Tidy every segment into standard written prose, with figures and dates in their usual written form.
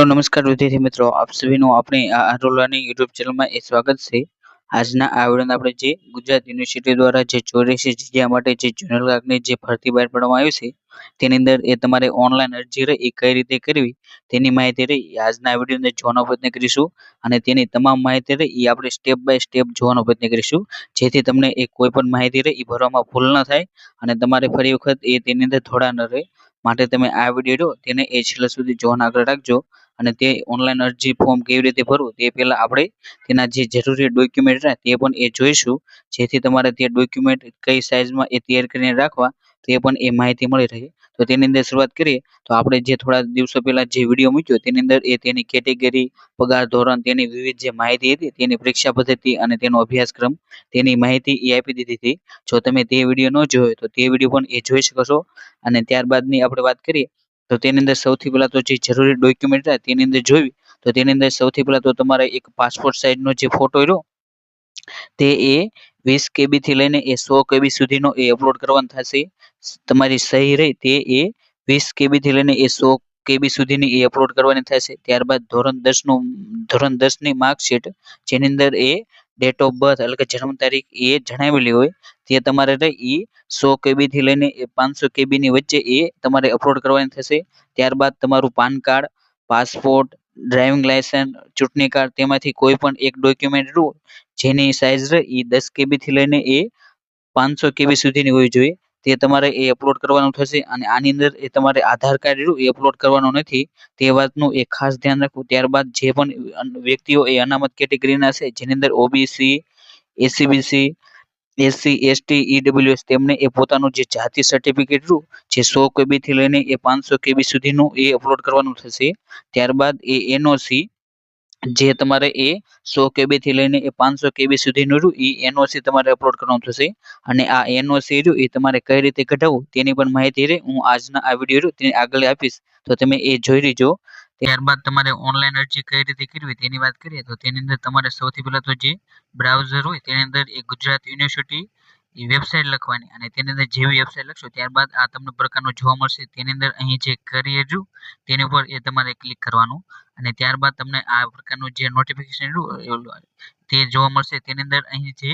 तो नमस्कार विद्यार्थी मित्रों, आप सभी નું આપણે આ આરો લર્નિંગ યુટ્યુબ ચેનલમાં સ્વાગત છે। આજના આ વિડિયોમાં આપણે જે ગુજરાત યુનિવર્સિટી દ્વારા જે 84 જગ્યા માટે જે જનરલ ક્લાર્કની જે ભરતી બહાર પાડવામાં આવી છે તેની અંદર એ તમારે ઓનલાઈન અરજી રહી એ કઈ રીતે કરવી તેની માહિતી રહી આજના વિડિયોની અંદર જોવાનો પ્રયત્ન કરીશું અને તેની તમામ માહિતી રહી એ આપણે સ્ટેપ બાય સ્ટેપ જોવાનો પ્રયત્ન કરીશું જેથી તમને એ કોઈ પણ માહિતી રહી એ ભરવામાં ભૂલ ન થાય અને તમારે ફરી વખત એ તેની અંદર થોડા ન રહે માટે તમે આ વિડિયો તેને એ છેલ્લા સુધી જોવાનો આગ્રહ રાખજો અને તે ઓનલાઈન અરજી ફોર્મ કેવી રીતે ભરવું તે પહેલા આપણે તેના જે જરૂરી ડોક્યુમેન્ટ છે તે પણ એ જોઈશું જેથી તમારે તે ડોક્યુમેન્ટ કઈ સાઈઝમાં એ તૈયાર કરીને રાખવા તે પણ એ માહિતી મળી રહે। તો તેની અંદર શરૂઆત કરીએ તો આપણે જે થોડા દિવસો પહેલા જે વિડીયો મૂક્યો તેની અંદર એ તેની કેટેગરી પગાર ધોરણ તેની વિવિધ જે માહિતી હતી તેની પરીક્ષા પદ્ધતિ અને તેનો અભ્યાસક્રમ તેની માહિતી એ આપી દીધી હતી। જો તમે તે વિડીયો ન જોયો તો તે વિડીયો પણ એ જોઈ શકો છો અને ત્યારબાદની આપણે વાત કરીએ તો તેની અંદર સૌથી પહેલા તો જે જરૂરી ડોક્યુમેન્ટ હતા તેની અંદર જોઈ તો તેની અંદર સૌથી પહેલા તો તમારે એક પાસપોર્ટ સાઇઝનો જે ફોટો રહ્યો તે એ 20 KB થી લઈને એ 100 KB સુધીનો એ અપલોડ કરવાનો થશે। તમારી સહી રહી તે એ 20 KB થી લઈને એ 100 KB સુધીની એ અપલોડ કરવાની થશે। ત્યારબાદ ધોરણ 10 ની માર્કશીટ જેની અંદર એ ડેટ ઓફ બર્થ એટલે કે જન્મ તારીખ એ જણાવેલી હોય તે તમારે રહી 100 KB થી લઈને 500 KB ની વચ્ચે એ તમારે અપલોડ કરવાની થશે। ત્યારબાદ તમારું પાન કાર્ડ, પાસપોર્ટ, ડ્રાઇવિંગ લાયસન્સ, ચૂંટણી કાર્ડ તેમાંથી કોઈ પણ એક ડોક્યુમેન્ટ જેની સાઇઝ રહી એ 10 KB થી લઈને એ 500 KB સુધીની હોવી જોઈએ તે તમારે એ અપલોડ કરવાનું થશે અને આની અંદર એ તમારે આધાર કાર્ડ એ અપલોડ કરવાનું નથી તે વાતનું એ ખાસ ધ્યાન રાખવું। ત્યારબાદ જે પણ વ્યક્તિઓ એ અનામત કેટેગરીના છે જેની અંદર OBC, SCBC, SC, ST, EWS તેમને એ પોતાનું જે જાતિ સર્ટિફિકેટ જે 100 KB થી લઈને એ 500 KB સુધીનું એ અપલોડ કરવાનું થશે। ત્યારબાદ એ એનઓસી જે તમારે એ 100 KB થી લઈને એ 500 KB સુધીનું એ એનઓસી તમારે અપલોડ કરવાનું થશે અને આ એનઓસી એ તમારે કઈ રીતે કઢાવવું તેની પણ માહિતી રહે હું આજના આ વિડીયો તેને આગળ આપીશ તો તમે એ જોઈ લેજો। ત્યારબાદ તમારે ઓનલાઈન અરજી કઈ રીતે કરવી તેની વાત કરીએ તો તેની અંદર તમારે સૌથી પહેલા તો જે બ્રાઉઝર હોય તેની અંદર એ ગુજરાત યુનિવર્સિટી એ વેબસાઇટ લખવાની અને તેની અંદર જેવી વેબસાઇટ લખશો ત્યારબાદ આ તમને પ્રકારનું જોવા મળશે। તેની અંદર અહીં જે કરિયર તેની ઉપર એ તમારે ક્લિક કરવાનું અને ત્યારબાદ તમને આ પ્રકારનું જે નોટિફિકેશન તે જોવા મળશે। તેની અંદર અહીં જે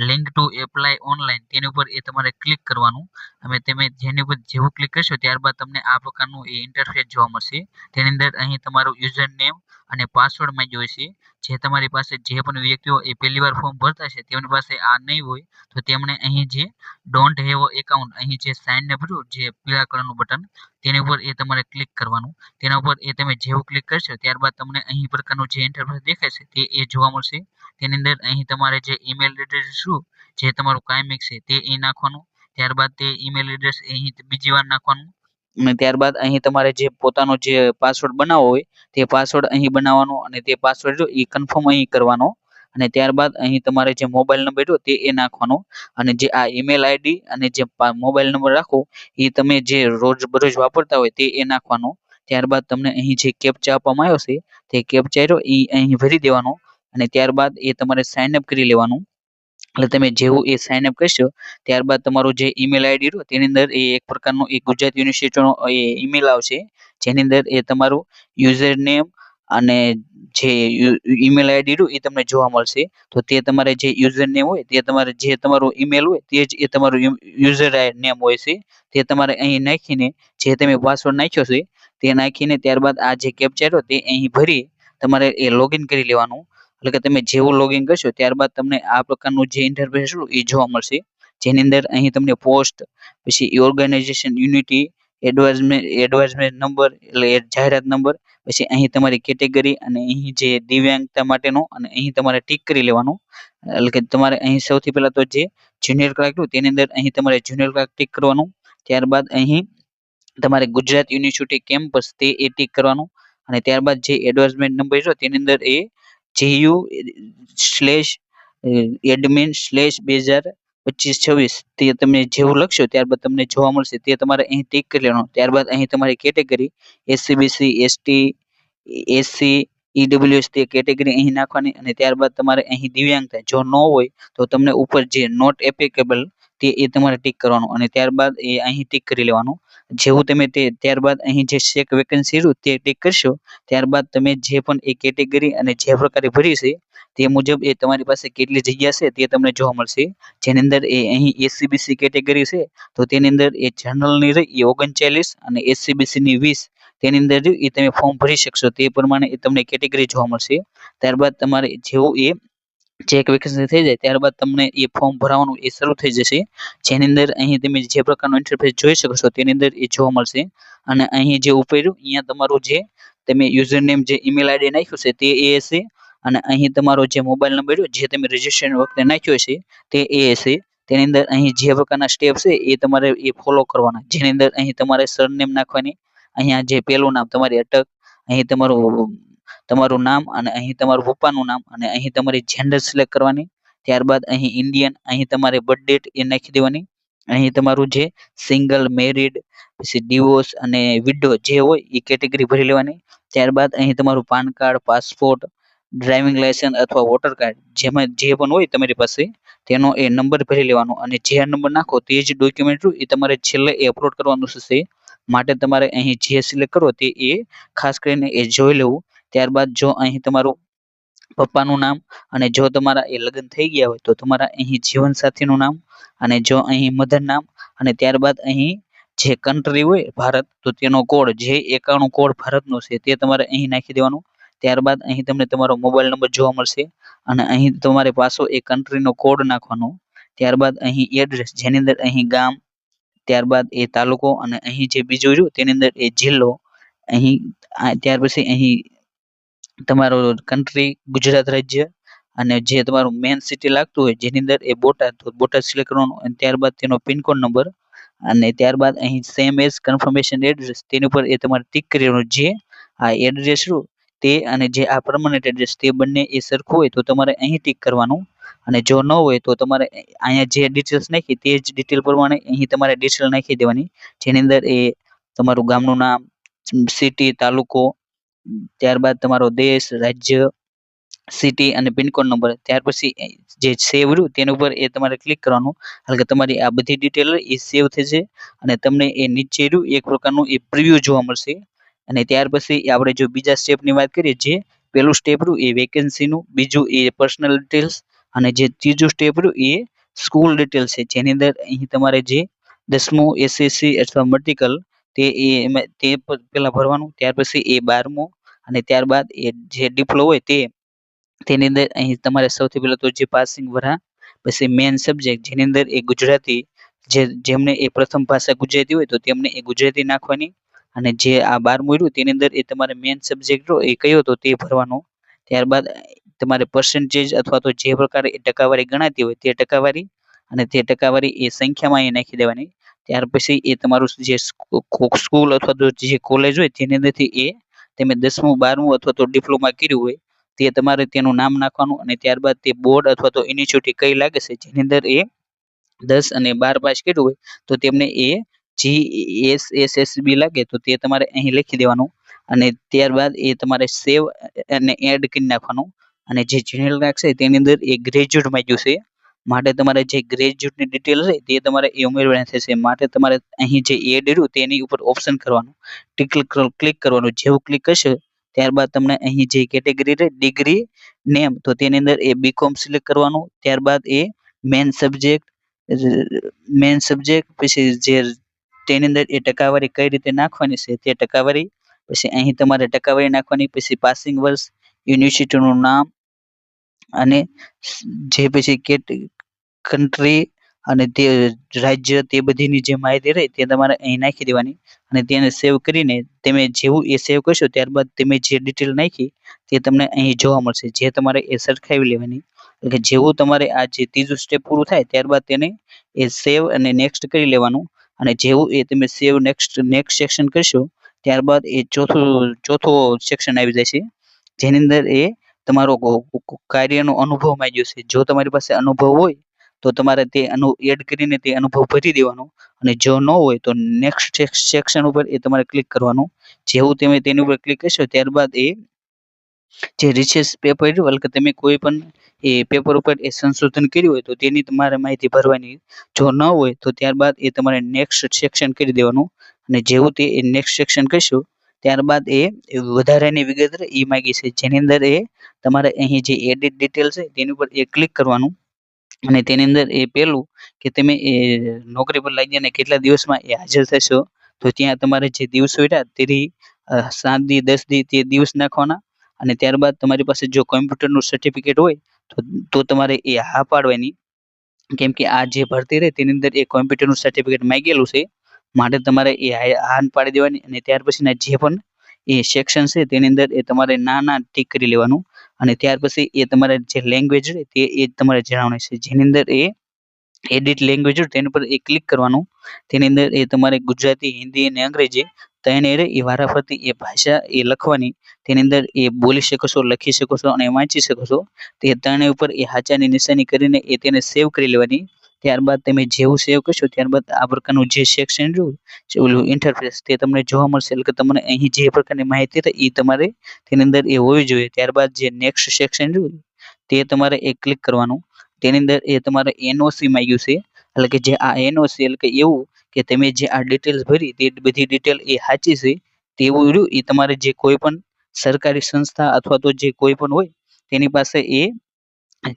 લિંક ટુ એપ્લાય ઓનલાઈન તેની ઉપર એ તમારે ક્લિક કરવાનું અને તમે જેની ઉપર જેવું ક્લિક કરશો ત્યારબાદ તમને આ પ્રકારનું એ ઇન્ટરફેસ જોવા મળશે। તેની અંદર અહીં તમારું યુઝર નેમ અને પાસવર્ડ માંગ્યો છે જે તમારી પાસે જે પણ વ્યક્તિઓ એ પહેલીવાર ફોર્મ ભરતા છે તેમની પાસે આ નહીં હોય તો તેમણે અહીં જે ડોન્ટ હેવ એકાઉન્ટ અહીં જે સાઇન અપ જે પીળા કલરનું બટન તેની ઉપર એ તમારે ક્લિક કરવાનું તેના ઉપર એ તમે જેવું ક્લિક કરશો ત્યારબાદ તમને અહીં પ્રકારનું જે ઇન્ટરફેસ દેખાશે તે એ જોવા મળશે। તેની અંદર અહીં તમારે જે ઈમેલ એડ્રેસ જે તમારું કાયમિક છે તે અહીં નાખવાનું ત્યારબાદ તે ઈમેલ એડ્રેસ અહીં બીજી વાર નાખવાનું અને ત્યારબાદ અહીં તમારે જે પોતાનો જે પાસવર્ડ બનાવવો હોય તે પાસવર્ડ અહીં બનાવવાનો અને તે પાસવર્ડ એ કન્ફર્મ અહીં કરવાનો અને ત્યારબાદ અહીં તમારે જે મોબાઈલ નંબર તે એ નાખવાનો અને જે આ ઈમેલ આઈડી અને જે મોબાઈલ નંબર રાખો એ તમે જે રોજબરોજ વાપરતા હોય તે એ નાખવાનો। ત્યારબાદ તમને અહીં જે કેપ્ચા આપવામાં આવ્યો છે તે કેપ્ચા એ અહીં ભરી દેવાનો અને ત્યારબાદ એ તમારે સાઇન અપ કરી લેવાનું એટલે તમે જેવું એ સાઇન અપ કરશો ત્યારબાદ તમારું જે ઈમેલ આઈડી તેની અંદર એ એક પ્રકારનું એ ગુજરાત યુનિવર્સિટીનો એ ઈમેલ આવશે જેની અંદર એ તમારું યુઝર નેમ અને જે ઈમેલ આઈડી એ તમને જોવા મળશે તો તે તમારે જે યુઝર નેમ હોય તે તમારે જે તમારું ઈમેલ હોય તે જ એ તમારું યુઝર નેમ હોય છે તે તમારે અહીં નાખીને જે તમે પાસવર્ડ નાખ્યો છે તે નાખીને ત્યારબાદ આ જે કેપ્ચા તે અહીં ભરી તમારે એ લોગિન કરી લેવાનું એટલે કે તમે જેવું લોગિન કરશો ત્યારબાદ તમને આ પ્રકારનું જે ઇન્ટરફેસ એ જોવા મળશે જેની અંદર અહીં તમને પોસ્ટ પછી ઓર્ગેનાઇઝેશન યુનિટી એડવાઇઝમેન્ટ નંબર એટલે જાહેરાત નંબર પછી અહીં તમારી કેટેગરી અને અહીં જે દિવ્યાંગતા માટેનો અને અહીં તમારે ટીક કરી લેવાનું એટલે કે તમારે અહીં સૌથી પહેલા તો જે જુનિયર ક્લાર્ક તેની અંદર અહીં તમારે જુનિયર ક્લાર્ક ટીક કરવાનું ત્યારબાદ અહીં તમારે ગુજરાત યુનિવર્સિટી કેમ્પસ તે એ ટીક કરવાનું અને ત્યારબાદ જે એડવાઇઝમેન્ટ નંબર છે તેની અંદર એ JU/admin/2025-26 તે તમે જેવું લખશો ત્યારબાદ તમને જોવા મળશે તે તમારે અહીં ટીક કરી લેવાનું। ત્યારબાદ અહીં તમારી category SCBC, ST, SC, EWS તે કેટેગરી અહીં નાખવાની અને ત્યારબાદ તમારે અહીં દિવ્યાંગતા જો ન હોય તો તમને ઉપર જે નોટ એપ્લિકેબલ તે એ તમારે ટિક કરવાનું અને ત્યારબાદ એ અહીં ટિક કરી લેવાનું. જેવું તમે ત્યારબાદ અહીં જે ચેક વેકેન્સી રહ્યું તે ટિક કરશો ત્યારબાદ તમે જે પણ એ કેટેગરી અને જે પ્રકારે ભરી છે તે મુજબ એ તમારી પાસે કેટલી જગ્યા છે તે તમને જોવા મળશે. જેની અંદર એ અહીં એસસીબીસી કેટેગરી છે તો તેની અંદર એ જનરલની રહી એ 39 અને એસસીબીસીની 20 તેની અંદર એ તમે ફોર્મ ભરી શકશો તે પ્રમાણે એ તમને કેટેગરી જોવા મળશે. ત્યારબાદ તમારે જેવું એ ચેક વેકેન્સી થઈ જાય ત્યારબાદ તમને એ ફોર્મ ભરવાનું એ શરૂ થઈ જશે. જેની અંદર અહીં તમે જે પ્રકારનો ઇન્ટરફેસ જોઈ શકો છો તેની અંદર એ જોવા મળશે અને અહીં જે ઉપર રહ્યું અહીંયા તમારું જે તમે યુઝર નેમ જે ઈમેલ આઈડી નાખ્યું છે તે એ હશે અને અહીં તમારો જે મોબાઈલ નંબર રહ્યો જે તમે રજિસ્ટ્રેશન વખતે નાખ્યો છે તે એ હશે. તેની અંદર અહીં જે પ્રકારના સ્ટેપ છે એ તમારે એ ફોલો કરવાના. જેની અંદર અહીં તમારે સરનેમ નાખવાની, અહીંયા જે પહેલું નામ તમારી અટક, અહીં તમારું નામ અને અહીં તમારું પપ્પાનું નામ અને અહીં તમારી જેન્ડર સિલેક્ટ કરવાની. ત્યારબાદ અહીં ઇન્ડિયન, અહીં તમારે બર્થ ડેટ એ નાખી દેવાની. અહીં તમારું જે સિંગલ, મેરિડ, પછી ડિવોર્સ અને વિડો જે હોય એ કેટેગરી ભરી લેવાની. ત્યારબાદ અહીં તમારું પાન કાર્ડ, પાસપોર્ટ, ડ્રાઇવિંગ લાયસન્સ અથવા વોટર કાર્ડ જેમાં જે પણ હોય તમારી પાસે તેનો એ નંબર ભરી લેવાનો અને જે નંબર નાખો તે જ ડોક્યુમેન્ટ એ તમારે છેલ્લે એ અપલોડ કરવાનું થશે. માટે તમારે અહીં જે સિલેક્ટ કરો તે એ ખાસ કરીને એ જોઈ લેવું. ત્યારબાદ જો અહીં તમારું પપ્પાનું નામ અને જો તમારા એ લગ્ન થઈ ગયા હોય તો તમારા અહીં જીવનસાથીનું નામ અને જો અહીં મધર નામ અને ત્યારબાદ અહીં જે કન્ટ્રી હોય ભારત તો તેનો કોડ જે 91 કોડ ભારતનો છે તે તમારે અહીં નાખી દેવાનો. ત્યારબાદ અહીં તમને તમારો મોબાઈલ નંબર જોવા મળશે અને અહીં તમારે પાછો એ કન્ટ્રીનો કોડ નાખવાનો. ત્યારબાદ અહીં એડ્રેસ જેની અંદર અહીં ગામ, ત્યારબાદ એ તાલુકો અને અહીં જે બીજું રહ્યું તેની અંદર એ જિલ્લો, અહીં ત્યાર પછી અહીં તમારો કન્ટ્રી ગુજરાત રાજ્ય અને જે તમારું મેન સિટી લાગતું હોય જેની અંદર એ બોટાદ તો બોટાદ સિલેક્ટ કરવાનું અને ત્યારબાદ તેનો પિનકોડ નંબર અને ત્યારબાદ અહીં સેમ એઝ કન્ફર્મેશન એડ્રેસ તેની ઉપર એ તમારે ટિક કરવાનું. જે આ એડ્રેસ રહ્યું તે અને જે આ પરમનન્ટ એડ્રેસ તે બંને એ સરખું હોય તો તમારે અહીં ટિક કરવાનું અને જો ન હોય તો તમારે અહીંયા જે ડિટેલ્સ નાખી તે જ ડિટેલ પ્રમાણે અહીં તમારે ડિટેલ નાખી દેવાની. જેની અંદર એ તમારું ગામનું નામ, સિટી, તાલુકો, ત્યારબાદ તમારો દેશ, રાજ્ય, સિટી અને પિનકોડ નંબર. ત્યાર પછી જે સેવ રહ્યું તેના ઉપર એ તમારે ક્લિક કરવાનું કારણ કે તમારી આ બધી ડિટેલ એ સેવ થશે અને તમને એ નીચે રહ્યું એક પ્રકારનું એ પ્રિવ્યુ જોવા મળશે. અને ત્યાર પછી આપણે જો બીજા સ્ટેપની વાત કરીએ જે પહેલું સ્ટેપ રહ્યું એ વેકેન્સીનું, બીજું એ પર્સનલ ડિટેલ્સ અને જે ત્રીજું સ્ટેપ રહ્યું એ સ્કૂલ ડિટેલ્સ છે. જેની અંદર અહીં તમારે જે 10મું એસએસસી અથવા મલ્ટિકલ તે પહેલા ભરવાનું. ત્યાર પછી એ 12મું અને ત્યારબાદ એ જે ડિપ્લો હોય તેની અંદર અહીં તમારે સૌથી પહેલા તો જે પાસિંગ વરા, પછી મેન સબ્જેક્ટ જેની અંદર એ ગુજરાતી જેમને એ પ્રથમ ભાષા ગુજરાતી હોય તો તેમને એ ગુજરાતી નાખવાની અને જે આ 12મું રહ્યું તેની અંદર એ તમારે મેન સબ્જેક્ટ એ કયો હતો તે ભરવાનો. ત્યારબાદ તમારે પર્સન્ટેજ અથવા તો જે પ્રકારે એ ટકાવારી ગણાતી હોય તે ટકાવારી અને તે ટકાવારી એ સંખ્યામાં એ નાખી દેવાની. ત્યાર પછી એ તમારું જે સ્કૂલ અથવા તો જે કોલેજ હોય તેની અંદરથી એ તમે 10મું, 12મું અથવા તો ડિપ્લોમા કર્યું હોય તે તમારે તેનું નામ નાખવાનું અને ત્યારબાદ તે બોર્ડ અથવા તો યુનિવર્સિટી કઈ લાગે છે જેની અંદર એ 10 અને 12 પાસ કર્યું હોય તો તેમને એ GSSSB લાગે તો તે તમારે અહીં લખી દેવાનું અને ત્યારબાદ એ તમારે સેવ અને એડ કરી નાખવાનું અને જે જનરલ લાગશે તેની અંદર એ ગ્રેજ્યુએટ માંગ્યું છે માટે તમારે જે ગ્રેજ્યુએટની ડિટેલ છે તે તમારે એ ઉમેરવાની થશે. માટે તમારે અહીં જે એડ રહ્યું તેની ઉપર ઓપ્શન કરવાનું, ક્લિક કરવાનું. જેવું ક્લિક કરશો ત્યારબાદ તમને અહીં જે કેટેગરી રહે ડિગ્રી નેમ તો તેની અંદર એ બીકોમ સિલેક્ટ કરવાનું. ત્યારબાદ એ મેન સબ્જેક્ટ પછી જે તેની અંદર એ ટકાવારી કઈ રીતે નાખવાની છે તે ટકાવારી, પછી અહીં તમારે ટકાવારી નાખવાની, પછી પાસિંગ વર્ષ, યુનિવર્સિટીનું નામ અને જે પછી કન્ટ્રી અને તે રાજ્ય તે બધીની જે માહિતી રહી તે તમારે અહીં નાખી દેવાની અને તેને સેવ કરીને તમે જેવું એ સેવ કરશો ત્યારબાદ તમે જે ડિટેલ નાખી તે તમને અહીં જોવા મળશે જે તમારે એ સરખાવી લેવાની. એટલે જેવું તમારે આ જે ત્રીજું સ્ટેપ પૂરું થાય ત્યારબાદ તેને એ સેવ અને નેક્સ્ટ કરી લેવાનું અને જેવું એ તમે સેવ નેક્સ્ટ સેક્શન કરશો ત્યારબાદ એ ચોથો સેક્શન આવી જશે જેની અંદર એ તમારો કાર્યનો અનુભવ માંગ્યો છે. જો તમારી પાસે અનુભવ હોય તો તમારે તે એડ કરીને તે અનુભવ ભરી દેવાનો અને જો ન હોય તો નેક્સ્ટ સેક્શન ઉપર એ તમારે ક્લિક કરવાનું. જેવું તમે તેની ઉપર ક્લિક કરશો ત્યારબાદ એ જે રિસર્ચ પેપર રહ્યું એટલે કે તમે કોઈ પણ એ પેપર ઉપર એ સંશોધન કર્યું હોય તો તેની તમારે માહિતી ભરવાની. જો ન હોય તો ત્યારબાદ એ તમારે નેક્સ્ટ સેક્શન કરી દેવાનું અને જેવું તે નેક્સ્ટ સેક્શન કરશો ત્યારબાદ એ વધારાની વિગત એ માગી છે જેની અંદર એ તમારે અહીં જે એડિટ ડિટેલ છે તેની ઉપર એ ક્લિક કરવાનું અને તેની અંદર એ પેલું કે તમે એ નોકરી પર લાગી અને કેટલા દિવસમાં એ હાજર થશો તો ત્યાં તમારે જે દિવસો રહ્યા તેની 7 દી 10 દી તે દિવસ નાખવાના અને ત્યારબાદ તમારી પાસે જો કોમ્પ્યુટરનું સર્ટિફિકેટ હોય તો તમારે એ હા પાડવાની કેમ કે આ જે ભરતી રહે તેની અંદર એ કોમ્પ્યુટરનું સર્ટિફિકેટ માંગેલું છે માટે તમારે એ હા પાડી દેવાની અને ત્યાર પછીના જે પણ એ સેક્શન છે તેની અંદર એ તમારે ના ટીક કરી લેવાનું અને ત્યાર પછી એ તમારે જે લેંગ્વેજ છે તે એ તમારે જણાવવાની છે જેની અંદર એ એડિટ લેંગ્વેજ તેની પર એ ક્લિક કરવાનું તેની અંદર એ તમારે ગુજરાતી હિન્દી અને અંગ્રેજી ત્રણે એ વારાફરતી એ ભાષા એ લખવાની તેની અંદર એ બોલી શકો છો લખી શકો છો અને વાંચી શકો છો તે ત્રણેય ઉપર એ હાચાની નિશાની કરીને એ તેને સેવ કરી લેવાની ત્યારબાદ તમે જેવું સેવ કરશો ત્યારબાદ આ પ્રકારનું જે સેક્શન રહ્યું ઓલું ઇન્ટરફેસ તે તમને જોવા મળશે એટલે કે તમને અહીં જે પ્રકારની માહિતી હતી એ તમારે તેની અંદર એ હોવી જોઈએ ત્યારબાદ જે નેક્સ્ટ સેક્શન રહ્યું તે તમારે એ ક્લિક કરવાનું તેની અંદર એ તમારે એનઓસી માંગ્યું છે એટલે કે જે આ એનઓસી એટલે કે એવું કે તમે જે આ ડિટેલ્સ ભરી તે બધી ડિટેલ એ સાચી છે તેવું રહ્યું એ તમારે જે કોઈ પણ સરકારી સંસ્થા અથવા તો જે કોઈ પણ હોય તેની પાસે એ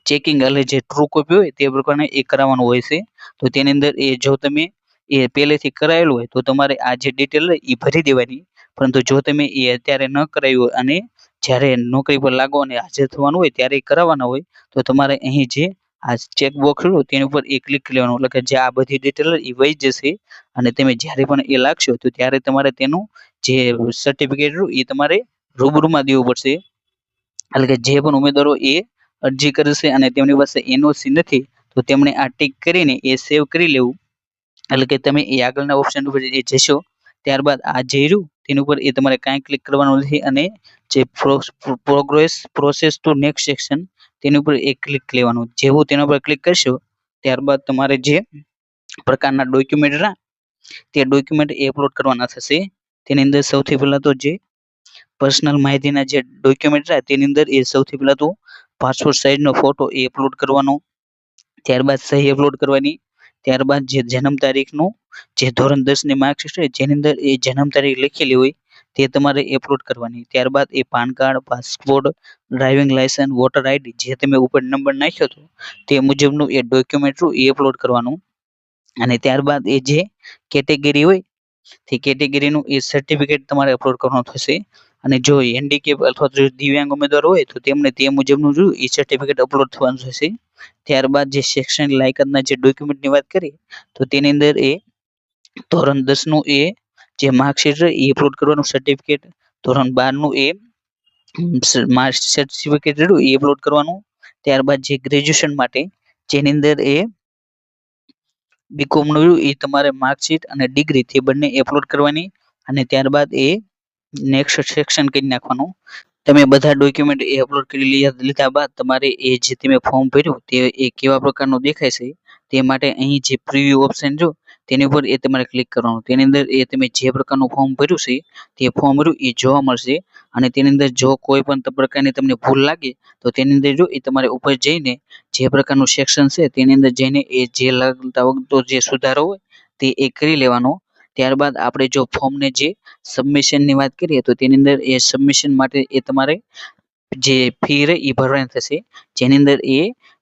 ચેકિંગ એટલે જે ટ્રુ કોપી હોય તે પ્રકારે એ કરાવવાનું હોય છે તો તેની અંદર એ જો તમે એ પહેલેથી કરાયેલું હોય તો તમારે આ જે ડિટેલ એ ભરી દેવાની પરંતુ જો તમે એ અત્યારે ન કરાવ્યું હોય અને જ્યારે નોકરી પર લાગો અને હાજર થવાનું હોય ત્યારે કરાવવાના હોય તો તમારે અહીં જે આ ચેકબોક્સ રહ્યું તેની ઉપર એ ક્લિક લેવાનું એટલે કે જે આ બધી ડિટેલ એ વહી જશે અને તમે જ્યારે પણ એ લાગશો તો ત્યારે તમારે તેનું જે સર્ટિફિકેટ રહ્યું એ તમારે રૂબરૂમાં દેવું પડશે એટલે કે જે પણ ઉમેદવારો એ અરજી કરશે અને તેમની પાસે એનઓસી નથી તો તેમણે આ ટીક કરીને એ સેવ કરી લેવું એટલે કે તમે એ આગળના ઓપ્શન ઉપર એ જશો ત્યારબાદ આ જે રહ્યું તેની ઉપર એ તમારે કાંઈ ક્લિક કરવાનું નથી અને જે પ્રોસેસ ટુ નેક્સ્ટ સેક્શન તેની ઉપર એક ક્લિક લેવાનું જેવું તેના પર ક્લિક કરશો ત્યારબાદ તમારે જે પ્રકારના ડોક્યુમેન્ટ તે ડોક્યુમેન્ટ એ અપલોડ કરવાના થશે તેની અંદર સૌથી પહેલા તો જે પર્સનલ માહિતીના જે ડોક્યુમેન્ટ તેની અંદર એ સૌથી પહેલા તો પાસપોર્ટ સાઇઝનો ફોટો એ અપલોડ કરવાનો ત્યારબાદ સહી અપલોડ કરવાની ત્યારબાદ જે જન્મ તારીખનું જે ધોરણ 10ની માર્કશીટ છે જેની અંદર એ જન્મ તારીખ લખેલી હોય તે તમારે અપલોડ કરવાની ત્યારબાદ એ PAN card passport driving licence voter ID જે તમે ઉપર નંબર નાખ્યો હતો તે મુજબનું એ ડોક્યુમેન્ટ એ અપલોડ કરવાનું અને ત્યારબાદ એ જે કેટેગરી હોય તે કેટેગરીનું એ સર્ટિફિકેટ તમારે અપલોડ કરવાનું થશે અને જો હેન્ડીકેપ અથવા તો દિવ્યાંગ ઉમેદવાર હોય તો તેમને તે મુજબનું એ સર્ટિફિકેટ અપલોડ થવાનું થશે ત્યારબાદ જે શૈક્ષણિક લાયકાતના જે ડોક્યુમેન્ટની વાત કરીએ તો તેની અંદર એ ધોરણ 10નું એ જે માર્કશીટ એ અપલોડ કરવાનું સર્ટિફિકેટ ધોરણ 12નું એ માર્ક સર્ટિફિકેટ એ અપલોડ કરવાનું ત્યારબાદ જે ગ્રેજ્યુએશન માટે જેની અંદર એ બીકોમનું એ તમારે માર્કશીટ અને ડિગ્રી તે બંને અપલોડ કરવાની અને ત્યારબાદ એ નેક્સ્ટ સેક્શન કરી નાખવાનું તમે બધા ડોક્યુમેન્ટ એ અપલોડ કરી લીધા બાદ તમારે એ જે તમે ફોર્મ ભર્યું તે એ કેવા પ્રકારનું દેખાય છે તે માટે અહીં જે પ્રિવ્યુ ઓપ્શન જો તેની ઉપર એ તમારે ક્લિક કરવાનું તેની અંદર એ તમે જે પ્રકારનું ફોર્મ ભર્યું છે તે ફોર્મ રહ્યું એ જોવા મળશે અને તેની અંદર જો કોઈ પણ પ્રકારની તમને ભૂલ લાગે તો તેની અંદર જો એ તમારે ઉપર જઈને જે પ્રકારનું સેક્શન છે તેની અંદર જઈને એ જે લગતા વખતો જે સુધારો હોય તે એ કરી લેવાનો ત્યારબાદ આપણે જો ફોર્મને જે સબમિશનની વાત કરીએ તો તેની અંદર એ સબમિશન માટે એ તમારે જે ફી રહે એ ભરવાની થશે જેની અંદર એ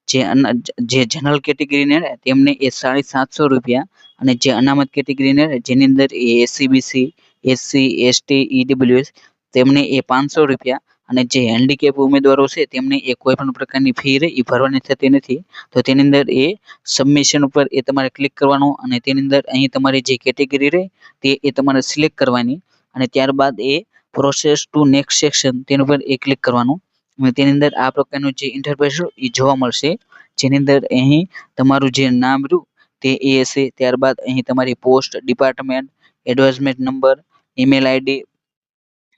જે જનરલ કેટેગરીને તેમને એ ₹750 અને જે અનામત કેટેગરીને જેની અંદર એ એસસીબીસી એસસી એસટી ઈડબ્લ્યુએસ તેમને એ ₹500 અને જે હેન્ડીકેપ ઉમેદવારો છે તેમને એ કોઈ પણ પ્રકારની ફી રહે એ ભરવાની થતી નથી તો તેની અંદર એ સબમિશન ઉપર એ તમારે ક્લિક કરવાનું અને તેની અંદર અહીં તમારી જે કેટેગરી રહે તે એ તમારે સિલેક્ટ કરવાની અને ત્યારબાદ એ પ્રોસેસ ટુ નેક્સ્ટ સેક્શન તેની ઉપર એ ક્લિક કરવાનું અને તેની અંદર આ પ્રકારનું જે ઇન્ટરફેસ એ જોવા મળશે જેની અંદર અહીં તમારું જે નામ રહ્યું તે એ હશે ત્યારબાદ અહીં તમારી post department advertisement number email ID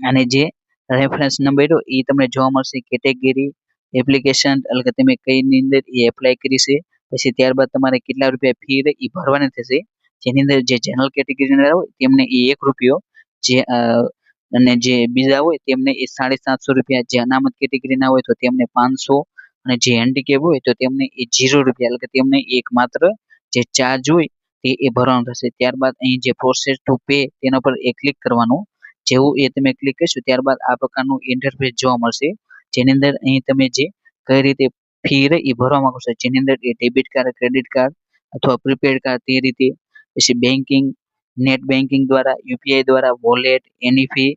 અને જે રેફરન્સ નંબર એ તમને જોવા મળશે કેટેગરી એપ્લિકેશન એટલે કે તમે કઈની અંદર એ એપ્લાય કરી છે પછી ત્યારબાદ તમારે કેટલા રૂપિયા ફી એ ભરવાની થશે જેની અંદર જે જનરલ કેટેગરીના હોય તેમને એ ₹1 જે અને જે બીજા હોય તેમને એ 750 રૂપિયા, જે અનામત કેટેગરીના હોય તો તેમને 500, અને જે હેન્ડીકેપ હોય તો તેમને એ 0 રૂપિયા, એટલે કે તેમને એક માત્ર જે ચાર્જ હોય તે એ ભરવાનો થશે. ત્યારબાદ અહીં જે પ્રોસેસ ટુ પે તેના પર એ ક્લિક કરવાનું. જેવું એ તમે ક્લિક કરશો ત્યારબાદ આ પ્રકારનું ઇન્ટરફેસ જોવા મળશે, જેની અંદર અહીં તમે જે કઈ રીતે ફી રહે એ ભરવા માંગો છો, જેની અંદર એ ડેબિટ કાર્ડ, ક્રેડિટ કાર્ડ અથવા પ્રીપેડ કાર્ડ તે રીતે, પછી બેન્કિંગ, નેટ બેન્કિંગ દ્વારા, યુપીઆઈ દ્વારા, વોલેટ, એની ફી,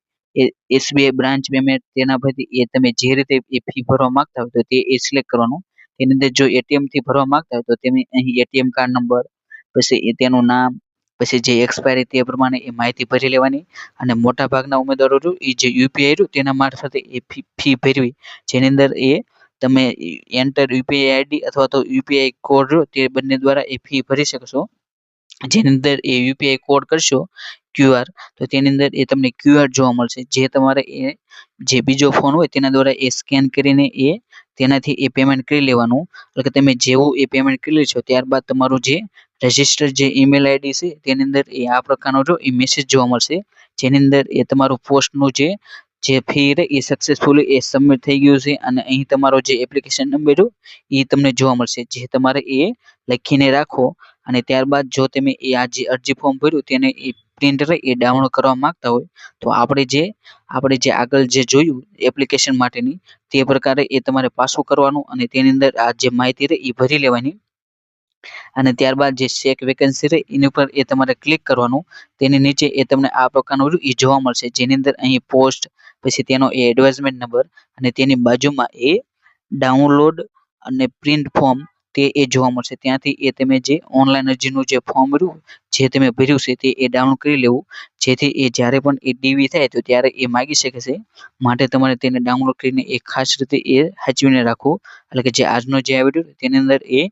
એસબીઆઈ બ્રાન્ચ પેમેન્ટ, તેના પરથી એ તમે જે રીતે એ ફી ભરવા માંગતા હોય તો તે એ સિલેક્ટ કરવાનું. તેની અંદર જો એટીએમ થી ભરવા માંગતા હોય તો તમે અહીં એટીએમ કાર્ડ નંબર, પછી તેનું નામ, પછી જે એક્સપાયરી તે પ્રમાણે એ માહિતી ભરી લેવાની. અને મોટા ભાગના ઉમેદવારો એ જે યુપીઆઈ રહ્યું તેના મારફતે એ ફી ભરવી, જેની અંદર એ તમે એન્ટર યુપીઆઈ આઈડી અથવા તો યુપીઆઈ કોડ રહ્યો તે બંને દ્વારા એ ફી ભરી શકશો. જેની અંદર એ યુપીઆઈ કોડ કરશો ક્યુઆર, તો તેની અંદર એ તમને ક્યુઆર જોવા મળશે, જે તમારે એ જે બીજો ફોન હોય તેના દ્વારા એ સ્કેન કરીને એ તેનાથી એ પેમેન્ટ કરી લેવાનું. એટલે કે તમે જેવું એ પેમેન્ટ કરી લેશો ત્યારબાદ તમારું જે રજિસ્ટર જે ઈમેલ આઈડી છે તેની અંદર એ આ પ્રકારનો જો એ મેસેજ જોવા મળશે, જેની અંદર એ તમારું પોસ્ટનું જે ફી રહે એ સક્સેસફુલી એ સબમિટ થઈ ગયું છે, અને અહીં તમારો જે એપ્લિકેશન નંબર એ તમને જોવા મળશે, જે તમારે એ લખીને રાખો. અને ત્યારબાદ જો તમે એ આ જે અરજી ફોર્મ ભર્યું તેને એ પ્રિન્ટ રહે એ ડાઉનલોડ કરવા માંગતા હોય તો આપણે જે આગળ જે જોયું એપ્લિકેશન માટેની તે પ્રકારે એ તમારે પાછું કરવાનું, અને તેની અંદર આ જે માહિતી રહે એ ભરી લેવાની. અને ત્યારબાદ જે ચેક વેકેન્સી રહે એની ઉપર એ તમારે ક્લિક કરવાનું. તેની નીચે એ તમને આ પ્રકારનું એ જોવા મળશે, જેની અંદર અહીં પોસ્ટ, પછી તેનો એ એડવર્ટાઇઝમેન્ટ નંબર, અને તેની બાજુમાં એ ડાઉનલોડ અને પ્રિન્ટ ફોર્મ તે એ જોવા મળશે. ત્યાંથી એ તમે જે ઓનલાઈન અરજીનું જે ફોર્મ રહ્યું જે તમે ભર્યું છે તે એ ડાઉનલોડ કરી લેવું, જેથી એ જ્યારે પણ એ ડીવી થાય તો ત્યારે એ માગી શકે છે. માટે તમારે તેને ડાઉનલોડ કરીને એ ખાસ રીતે એ સાચવીને રાખવું. એટલે કે જે આજનો જે આ વિડીયો તેની અંદર એ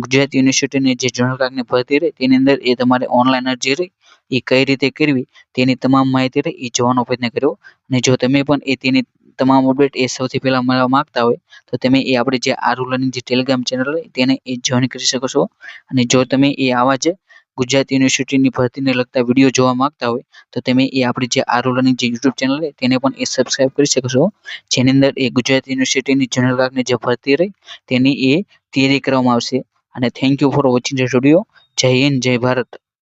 ગુજરાત યુનિવર્સિટીની જે જનરલ ક્લાર્કની ભરતી રહી તેની અંદર એ તમારે ઓનલાઈન અરજી રહી એ કઈ રીતે કરવી તેની તમામ માહિતી રહી એ જોવાનો પ્રયત્ન કર્યો. અને જો તમે પણ એ તેની તમામ અપડેટ એ સૌથી પહેલા મળવા માંગતા હોય તો તમે એ આપણે જે આરુ લર્નિંગ જે ટેલિગ્રામ ચેનલ હોય તેને એ જોઈન કરી શકો છો. અને જો તમે એ આવા જ ગુજરાત યુનિવર્સિટીની ભરતીને લગતા વિડીયો જોવા માંગતા હોય તો તમે એ આપણી જે આરુ લર્નિંગ જે યુટ્યુબ ચેનલ છે તેને પણ એ સબસ્ક્રાઇબ કરી શકો છો, જેની અંદર એ ગુજરાત યુનિવર્સિટીની જનરલ ક્લાર્કની જે ભરતી રહી તેની એ તૈયારી કરવામાં આવશે. અને thank you for watching this video. જય હિન્દ, જય ભારત.